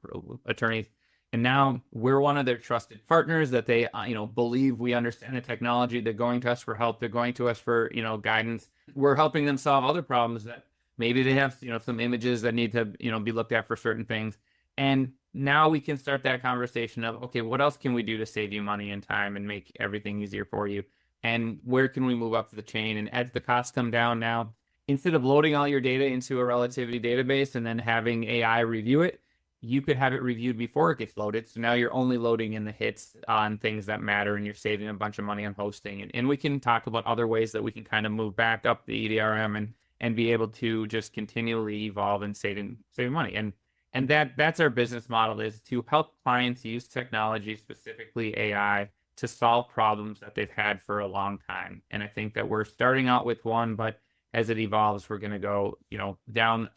attorneys, and now we're one of their trusted partners that they believe we understand the technology. They're going to us for help. They're going to us for guidance. We're helping them solve other problems that maybe they have some images that need to be looked at for certain things. And now we can start that conversation of, okay, what else can we do to save you money and time and make everything easier for you? And where can we move up the chain? And as the costs come down now, instead of loading all your data into a relativity database and then having AI review it, you could have it reviewed before it gets loaded. So now you're only loading in the hits on things that matter, and you're saving a bunch of money on hosting. And we can talk about other ways that we can kind of move back up the EDRM and be able to just continually evolve and save money. And that's our business model, is to help clients use technology, specifically AI, to solve problems that they've had for a long time. And I think that we're starting out with one, but as it evolves, we're going to go, down,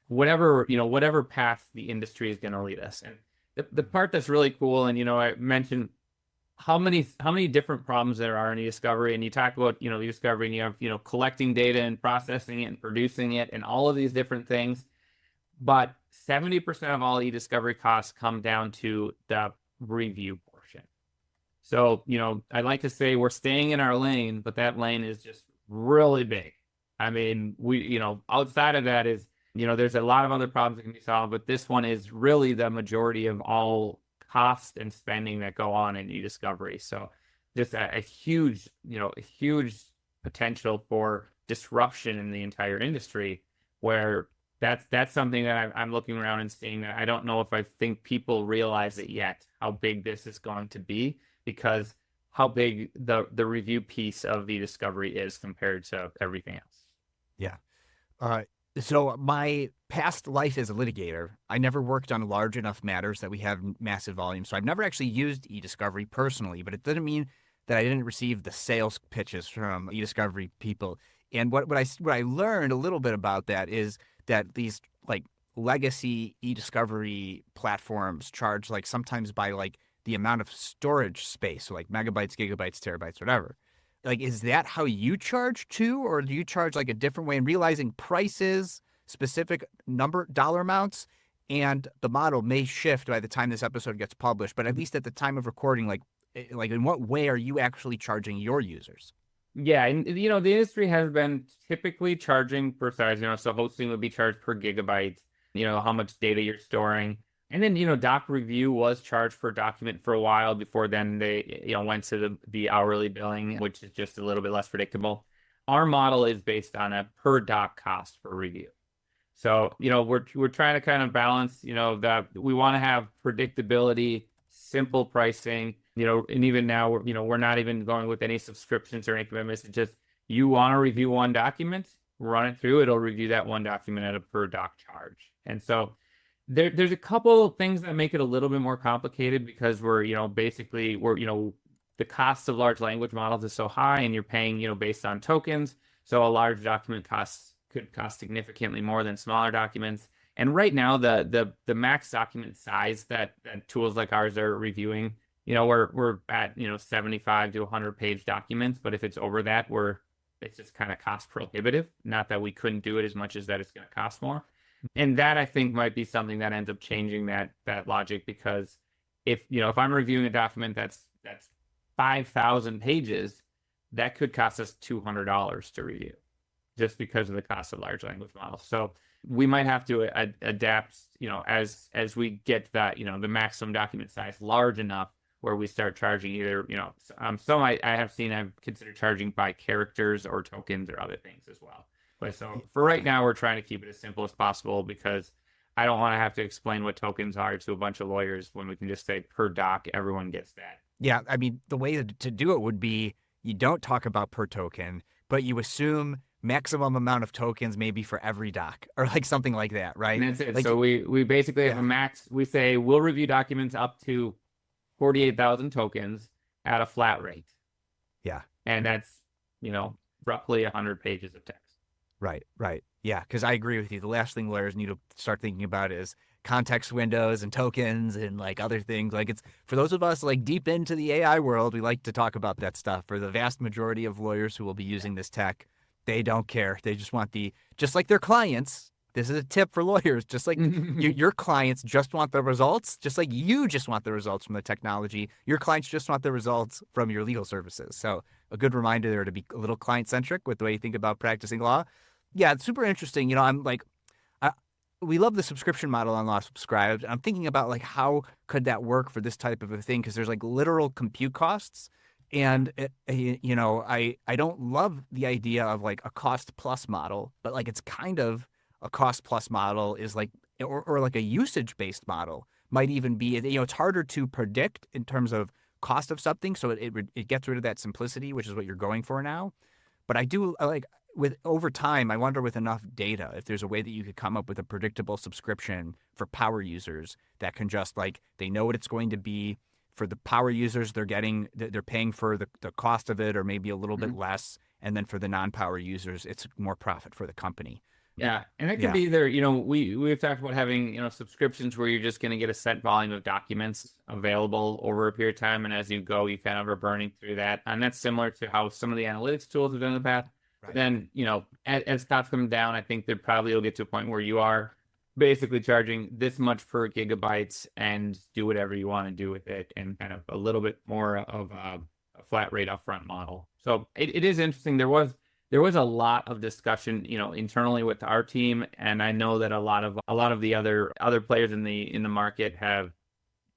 whatever path the industry is going to lead us. And the part that's really cool, and I mentioned how many different problems there are in eDiscovery, and you talk about eDiscovery, and you have collecting data and processing it and producing it and all of these different things. But 70% of all eDiscovery costs come down to the review portion. So I'd like to say we're staying in our lane, but that lane is just really big. I mean, we outside of that is there's a lot of other problems that can be solved, but this one is really the majority of all cost and spending that go on in eDiscovery. So just a huge potential for disruption in the entire industry, where that's something that I'm looking around and seeing that I don't know if I think people realize it yet, how big this is going to be, because how big the review piece of eDiscovery is compared to everything else. Yeah. So my past life as a litigator, I never worked on large enough matters that we have massive volume. So I've never actually used eDiscovery personally, but it doesn't mean that I didn't receive the sales pitches from eDiscovery people. And what I learned a little bit about that is that these like legacy eDiscovery platforms charge like sometimes by like the amount of storage space, so like megabytes, gigabytes, terabytes, whatever. Like, is that how you charge too, or do you charge like a different way? And realizing prices, specific dollar amounts, and the model may shift by the time this episode gets published. But at least at the time of recording, like in what way are you actually charging your users? Yeah, and the industry has been typically charging per size. So hosting would be charged per gigabyte. How much data you're storing. And then, doc review was charged per document for a while before then they, went to the hourly billing, which is just a little bit less predictable. Our model is based on a per doc cost for review. So, we're trying to kind of balance, that we want to have predictability, simple pricing, and even now we're not even going with any subscriptions or any commitments. It's just, you want to review one document, run it through, it'll review that one document at a per doc charge. And so there's a couple of things that make it a little bit more complicated, because we're the cost of large language models is so high, and you're paying, based on tokens. So a large document could cost significantly more than smaller documents. And right now, the max document size that tools like ours are reviewing, we're at 75 to 100 page documents. But if it's over that, it's just kind of cost prohibitive. Not that we couldn't do it as much as that it's going to cost more. And that, I think, might be something that ends up changing that logic, because if I'm reviewing a document that's 5,000 pages, that could cost us $200 to review, just because of the cost of large language models. So we might have to adapt, as we get that, the maximum document size large enough, where we start charging either, some I have seen I've considered charging by characters or tokens or other things as well. But so for right now, we're trying to keep it as simple as possible because I don't want to have to explain what tokens are to a bunch of lawyers when we can just say per doc, everyone gets that. Yeah, I mean, the way to do it would be you don't talk about per token, but you assume maximum amount of tokens maybe for every doc or like something like that, right? And that's it. Like, So we basically have yeah, a max. We say we'll review documents up to 48,000 tokens at a flat rate. yeah, And that's, roughly 100 pages of text. right. Yeah, because I agree with you. The last thing lawyers need to start thinking about is context windows and tokens and like other things. Like it's for those of us like deep into the AI world, we like to talk about that stuff. For the vast majority of lawyers who will be using this tech, they don't care. They just want just like their clients. This is a tip for lawyers. Just like your clients just want the results, just like you just want the results from the technology. Your clients just want the results from your legal services. So a good reminder there to be a little client centric with the way you think about practicing law. Yeah, it's super interesting. I'm like, we love the subscription model on Law Subscribed. I'm thinking about like how could that work for this type of a thing because there's like literal compute costs, and I don't love the idea of like a cost plus model, but like it's kind of a cost plus model is like or like a usage based model might even be it's harder to predict in terms of cost of something, so it gets rid of that simplicity, which is what you're going for now. But I do like with over time, I wonder with enough data, if there's a way that you could come up with a predictable subscription for power users that can just like, they know what it's going to be for the power users. They're paying for the cost of it or maybe a little bit less. And then for the non-power users, it's more profit for the company. Yeah. And it could be either, we've talked about having, subscriptions where you're just going to get a set volume of documents available over a period of time. And as you go, you kind of are burning through that. And that's similar to how some of the analytics tools have done in the past. Right. Then, as costs come down, I think that probably will get to a point where you are basically charging this much per gigabytes and do whatever you want to do with it and kind of a little bit more of a flat rate upfront model. So it is interesting. There was a lot of discussion, internally with our team, and I know that a lot of the other players in the market have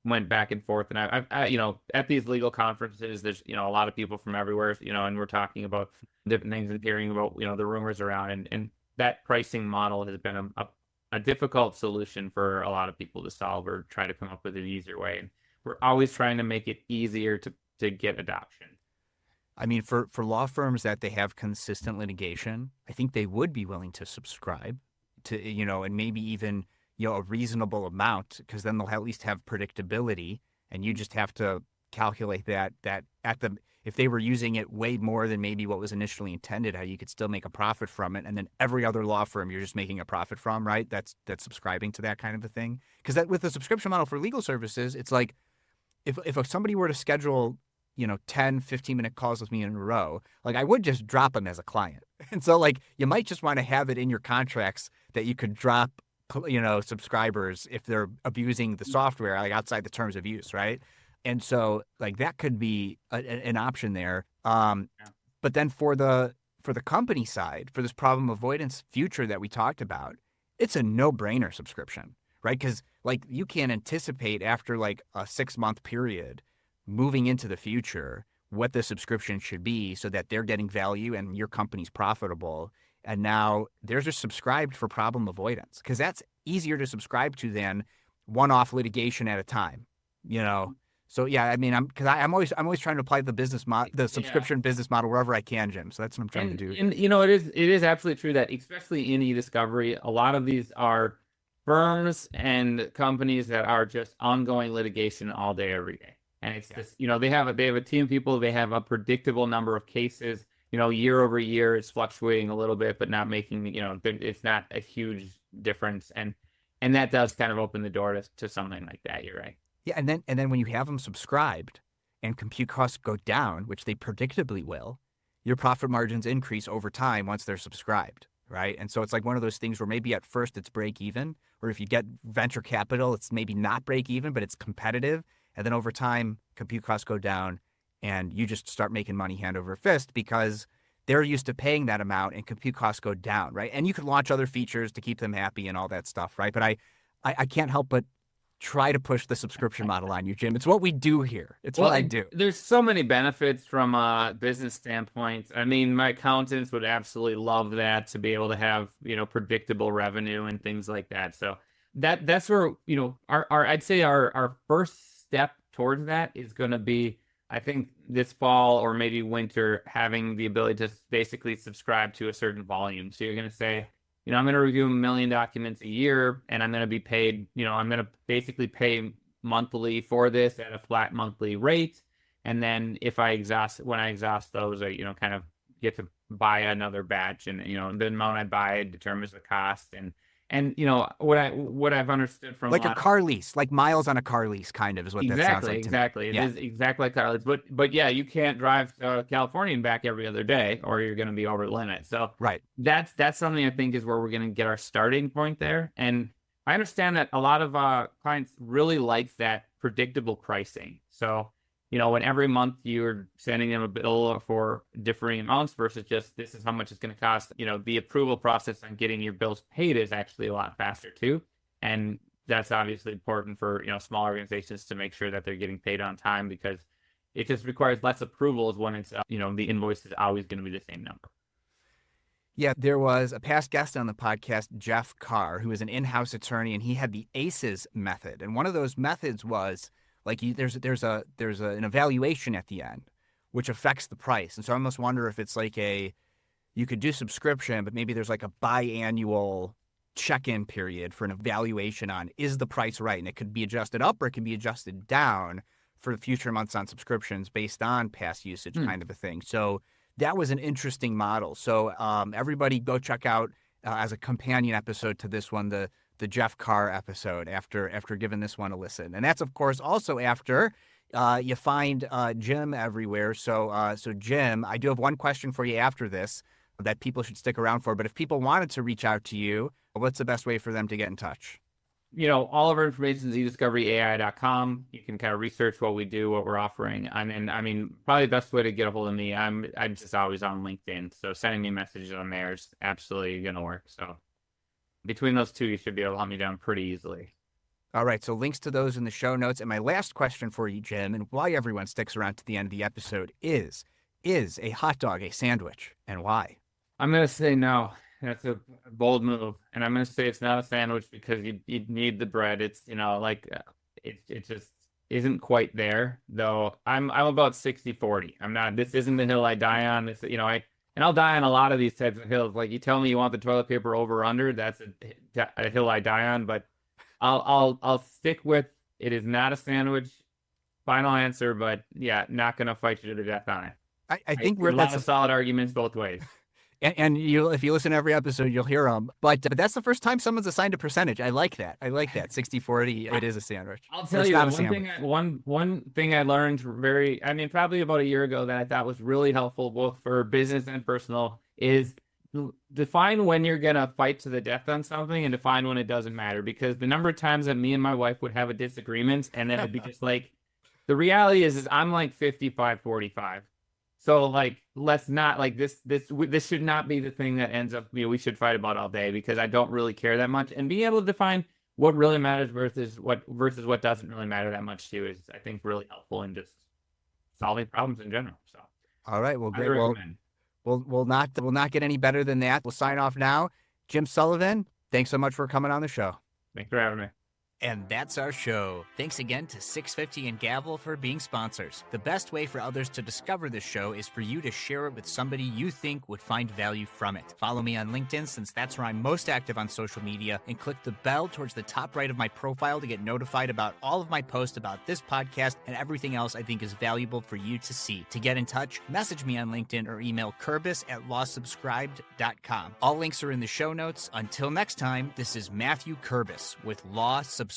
went back and forth. And I at these legal conferences, there's a lot of people from everywhere, and we're talking about different things and hearing about the rumors around, and that pricing model has been a difficult solution for a lot of people to solve or try to come up with an easier way. And we're always trying to make it easier to get adoption. I mean, for law firms that they have consistent litigation, I think they would be willing to subscribe to, and maybe even, a reasonable amount, because then they'll at least have predictability, and you just have to calculate that if they were using it way more than maybe what was initially intended, how you could still make a profit from it. And then every other law firm you're just making a profit from, right? That's subscribing to that kind of a thing. Because that with the subscription model for legal services, it's like if somebody were to schedule 10, 15-minute calls with me in a row, like I would just drop them as a client. And so like you might just want to have it in your contracts that you could drop, subscribers if they're abusing the software, like outside the terms of use, right? And so like that could be an option there. But then for the company side, for this problem avoidance future that we talked about, it's a no-brainer subscription, right? Because like you can't anticipate after like a 6-month period moving into the future what the subscription should be so that they're getting value and your company's profitable. And now they're just subscribed for problem avoidance because that's easier to subscribe to than one-off litigation at a time, So yeah, I mean, I'm always trying to apply the subscription business model wherever I can, Jim. So that's what I'm trying to do. And it is absolutely true that especially in eDiscovery, a lot of these are firms and companies that are just ongoing litigation all day, every day. And it's just, they have a team of people, they have a predictable number of cases, year over year, it's fluctuating a little bit, but not making, it's not a huge difference. And that does kind of open the door to something like that. You're right. Yeah. And then when you have them subscribed and compute costs go down, which they predictably will, your profit margins increase over time once they're subscribed. Right. And so it's like one of those things where maybe at first it's break even, or if you get venture capital, it's maybe not break even, but it's competitive. And then over time, compute costs go down and you just start making money hand over fist because they're used to paying that amount and compute costs go down, right? And you can launch other features to keep them happy and all that stuff, right? But I can't help but try to push the subscription model on you, Jim. It's what we do here. It's what I do. There's so many benefits from a business standpoint. I mean, my accountants would absolutely love that, to be able to have, predictable revenue and things like that. So that's where, our I'd say our first step towards that is going to be, I think, this fall or maybe winter, having the ability to basically subscribe to a certain volume. So you're going to say, I'm going to review 1 million documents a year, and I'm going to be paid, I'm going to basically pay monthly for this at a flat monthly rate. And then when I exhaust those, I, kind of get to buy another batch, and, the amount I buy determines the cost. And what I've understood from like a car lease, like miles on a car lease, kind of is what that sounds like. Exactly. It is exactly like car lease. But yeah, you can't drive to California and back every other day, or you're going to be over the limit. So right, that's something I think is where we're going to get our starting point there. And I understand that a lot of clients really like that predictable pricing. So, when every month you're sending them a bill for differing amounts versus just, this is how much it's going to cost, the approval process on getting your bills paid is actually a lot faster too. And that's obviously important for, small organizations to make sure that they're getting paid on time, because it just requires less approvals when it's, the invoice is always going to be the same number. Yeah, there was a past guest on the podcast, Jeff Carr, who is an in-house attorney, and he had the ACEs method. And one of those methods was, like, there's an evaluation at the end, which affects the price. And so I almost wonder if it's like you could do subscription, but maybe there's like a biannual check-in period for an evaluation on, is the price right? And it could be adjusted up or it can be adjusted down for future months on subscriptions based on past usage, kind of a thing. So that was an interesting model. So everybody go check out, as a companion episode to this one, the Jeff Carr episode after giving this one a listen. And that's, of course, also after you find Jim everywhere. So Jim, I do have one question for you after this that people should stick around for. But if people wanted to reach out to you, what's the best way for them to get in touch? All of our information is eDiscoveryAI.com. You can kind of research what we do, what we're offering. And I mean, probably the best way to get a hold of me, I'm just always on LinkedIn. So sending me messages on there is absolutely going to work. So between those two, you should be able to hunt me down pretty easily. All right. So links to those in the show notes. And my last question for you, Jim, and why everyone sticks around to the end of the episode is a hot dog a sandwich, and why? I'm going to say no. That's a bold move. And I'm going to say it's not a sandwich because you need the bread. It's, it just isn't quite there, though. I'm about 60-40. I'm not, this isn't the hill I die on. This, and I'll die on a lot of these types of hills. Like, you tell me you want the toilet paper over or under, that's a hill I die on. But I'll stick with, it is not a sandwich. Final answer, but yeah, not going to fight you to the death on it. I think a lot of solid arguments both ways. And if you listen to every episode, you'll hear them. But that's the first time someone's assigned a percentage. I like that. 60-40. It is a sandwich. I'll tell you, one thing I learned probably about a year ago that I thought was really helpful, both for business and personal, is define when you're going to fight to the death on something and define when it doesn't matter. Because the number of times that me and my wife would have a disagreement, and then it'd be just like, the reality is I'm like 55-45. So, like, let's not, like, this should not be the thing that ends up, we should fight about all day, because I don't really care that much. And being able to define what really matters versus what doesn't really matter that much too is, I think, really helpful in just solving problems in general. So, all right, well, great. We'll not get any better than that. We'll sign off now. Jim Sullivan, thanks so much for coming on the show. Thanks for having me. And that's our show. Thanks again to 650 and Gavel for being sponsors. The best way for others to discover this show is for you to share it with somebody you think would find value from it. Follow me on LinkedIn, since that's where I'm most active on social media, and click the bell towards the top right of my profile to get notified about all of my posts about this podcast and everything else I think is valuable for you to see. To get in touch, message me on LinkedIn or email Kurbis@lawsubscribed.com. All links are in the show notes. Until next time, this is Matthew Kurbis with Law Subscribed.